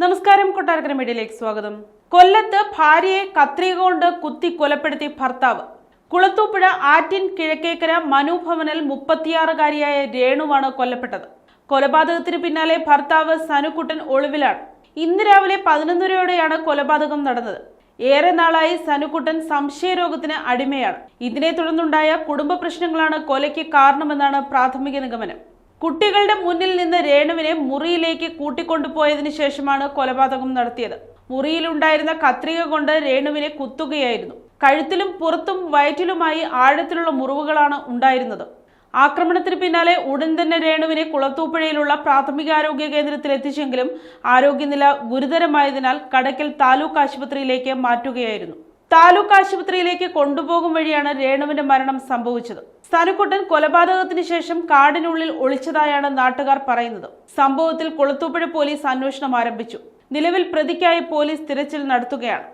നമസ്കാരം. കൊട്ടാരക്കര മീഡിയയിലേക്ക് സ്വാഗതം. കൊല്ലത്ത് ഭാര്യയെ കത്രിക കൊണ്ട് കുത്തി കൊലപ്പെടുത്തി ഭർത്താവ്. കുളത്തൂപ്പുഴ ആറ്റിൻ കിഴക്കേക്കര മനു ഭവനിൽ 36-കാരിയായ രേണുവാണ് കൊല്ലപ്പെട്ടത്. കൊലപാതകത്തിന് പിന്നാലെ ഭർത്താവ് സനുക്കുട്ടൻ ഒളിവിലാണ്. ഇന്ന് രാവിലെ 11:30യോടെയാണ് കൊലപാതകം നടന്നത്. ഏറെ നാളായി സനുക്കുട്ടൻ സംശയരോഗത്തിന് അടിമയാണ്. ഇതിനെ തുടർന്നുണ്ടായ കുടുംബ പ്രശ്നങ്ങളാണ് കൊലയ്ക്ക് കാരണമെന്നാണ് പ്രാഥമിക നിഗമനം. കുട്ടികളുടെ മുന്നിൽ നിന്ന് രേണുവിനെ മുറിയിലേക്ക് കൂട്ടിക്കൊണ്ടുപോയതിനു ശേഷമാണ് കൊലപാതകം നടത്തിയത്. മുറിയിലുണ്ടായിരുന്ന കത്രിക കൊണ്ട് രേണുവിനെ കുത്തുകയായിരുന്നു. കഴുത്തിലും പുറത്തും വയറ്റിലുമായി ആഴത്തിലുള്ള മുറിവുകളാണ് ഉണ്ടായിരുന്നത്. ആക്രമണത്തിന് പിന്നാലെ ഉടൻ തന്നെ രേണുവിനെ കുളത്തൂപ്പുഴയിലുള്ള പ്രാഥമികാരോഗ്യ കേന്ദ്രത്തിൽ എത്തിച്ചെങ്കിലും ആരോഗ്യനില ഗുരുതരമായതിനാൽ കടയ്ക്കൽ താലൂക്ക് ആശുപത്രിയിലേക്ക് മാറ്റുകയായിരുന്നു. താലൂക്ക് ആശുപത്രിയിലേക്ക് കൊണ്ടുപോകും വഴിയാണ് രേണുവിന്റെ മരണം സംഭവിച്ചത്. സനുക്കുട്ടൻ കൊലപാതകത്തിന് ശേഷം കാടിനുള്ളിൽ ഒളിച്ചതായാണ് നാട്ടുകാർ പറയുന്നത്. സംഭവത്തിൽ കുളത്തൂപ്പുഴ പോലീസ് അന്വേഷണം ആരംഭിച്ചു. നിലവിൽ പ്രതിക്കായി പോലീസ് തിരച്ചിൽ നടത്തുകയാണ്.